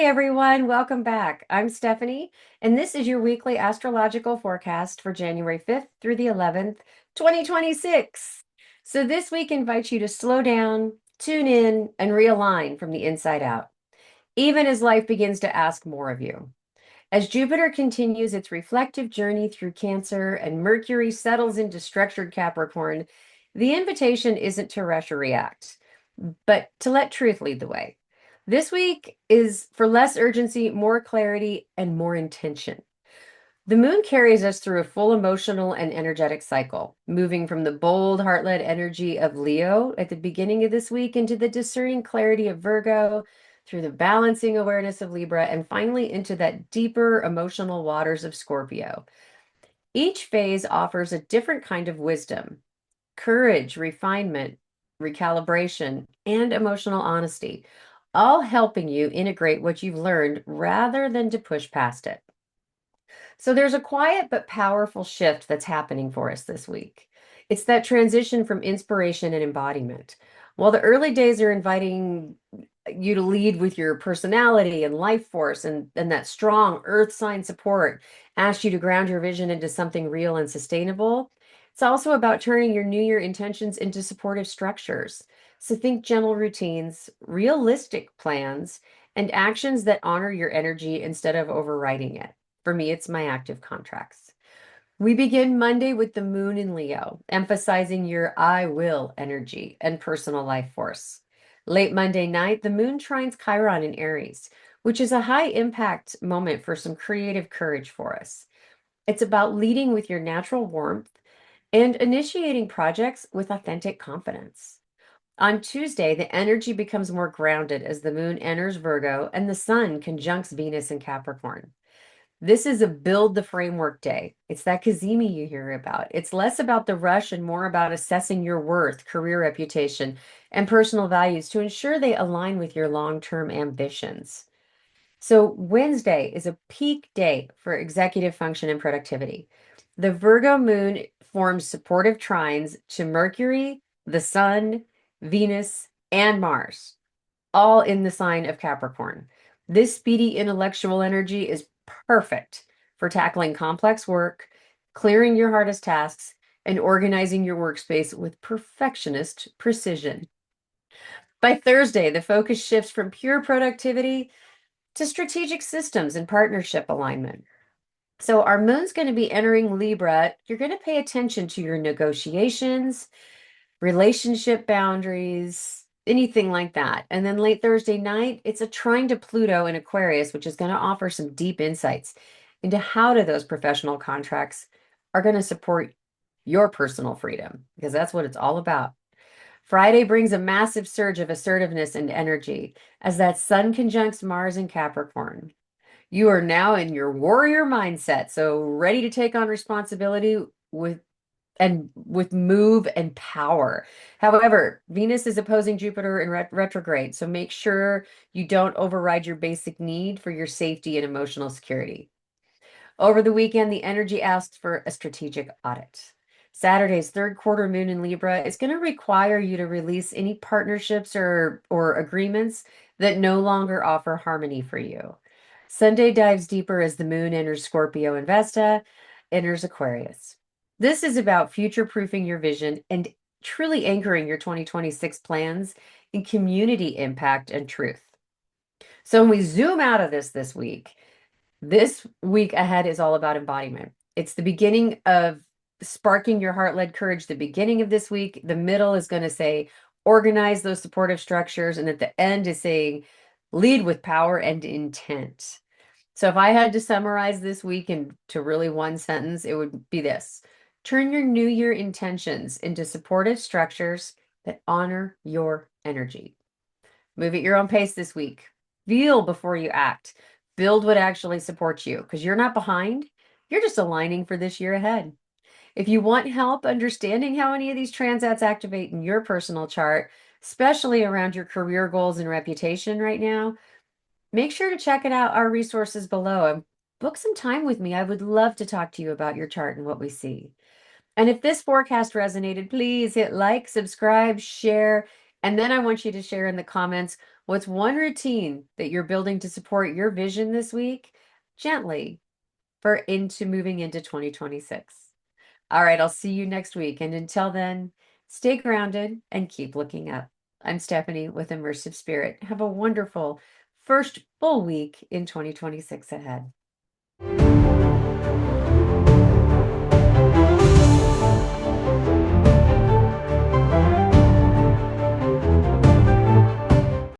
Hey everyone, welcome back. I'm Stephanie, and this is your weekly astrological forecast for January 5th through the 11th, 2026. So this week invites you to slow down, tune in, and realign from the inside out, even as life begins to ask more of you. As Jupiter continues its reflective journey through Cancer and Mercury settles into structured Capricorn, the invitation isn't to rush or react, but to let truth lead the way. This week is for less urgency, more clarity, and more intention. The moon carries us through a full emotional and energetic cycle, moving from the bold, heart-led energy of Leo at the beginning of this week into the discerning clarity of Virgo, through the balancing awareness of Libra, and finally into that deeper emotional waters of Scorpio. Each phase offers a different kind of wisdom, courage, refinement, recalibration, and emotional honesty, all helping you integrate what you've learned rather than to push past it. So there's a quiet but powerful shift that's happening for us this week. It's that transition from inspiration and embodiment. While the early days are inviting you to lead with your personality and life force and that strong earth sign support, ask you to ground your vision into something real and sustainable. It's also about turning your New Year intentions into supportive structures. So think gentle routines, realistic plans, and actions that honor your energy instead of overriding it. For me, it's my active contracts. We begin Monday with the moon in Leo, emphasizing your I will energy and personal life force. Late Monday night, the moon trines Chiron in Aries, which is a high impact moment for some creative courage for us. It's about leading with your natural warmth and initiating projects with authentic confidence. On Tuesday, the energy becomes more grounded as the moon enters Virgo and the sun conjuncts Venus in Capricorn. This is a build the framework day. It's that Kazemi you hear about. It's less about the rush and more about assessing your worth, career reputation, and personal values to ensure they align with your long-term ambitions. So Wednesday is a peak day for executive function and productivity. The Virgo moon forms supportive trines to Mercury, the Sun, Venus, and Mars, all in the sign of Capricorn. This speedy intellectual energy is perfect for tackling complex work, clearing your hardest tasks, and organizing your workspace with perfectionist precision. By Thursday, the focus shifts from pure productivity to strategic systems and partnership alignment. So, our moon's going to be entering Libra. You're going to pay attention to your negotiations, relationship boundaries, anything like that. And then late Thursday night, it's a trine to Pluto in Aquarius, which is going to offer some deep insights into how do those professional contracts are going to support your personal freedom, because that's what it's all about. Friday brings a massive surge of assertiveness and energy as that sun conjuncts Mars in Capricorn. You are now in your warrior mindset, so ready to take on responsibility with move and power. However, Venus is opposing Jupiter in retrograde, so make sure you don't override your basic need for your safety and emotional security. Over the weekend, the energy asks for a strategic audit. Saturday's third quarter moon in Libra is going to require you to release any partnerships or agreements that no longer offer harmony for you. Sunday dives deeper as the moon enters Scorpio and Vesta, enters Aquarius. This is about future-proofing your vision and truly anchoring your 2026 plans in community impact and truth. So when we zoom out of this week ahead is all about embodiment. It's the beginning of sparking your heart-led courage. The beginning of this week, the middle is going to say organize those supportive structures, and at the end is saying lead with power and intent. So if I had to summarize this week into really one sentence, it would be this: turn your New Year intentions into supportive structures that honor your energy. Move at your own pace this week. Feel before you act. Build what actually supports you, because you're not behind. You're just aligning for this year ahead. If you want help understanding how any of these transats activate in your personal chart, especially around your career goals and reputation right now, make sure to check it out, our resources below, and book some time with me. I would love to talk to you about your chart and what we see. And if this forecast resonated, please hit like, subscribe, share, And then I want you to share in the comments what's one routine that you're building to support your vision this week, gently, for into moving into 2026. All right, I'll see you next week. And until then, stay grounded and keep looking up. I'm Stephanie with Immersive Spirit. Have a wonderful first full week in 2026 ahead.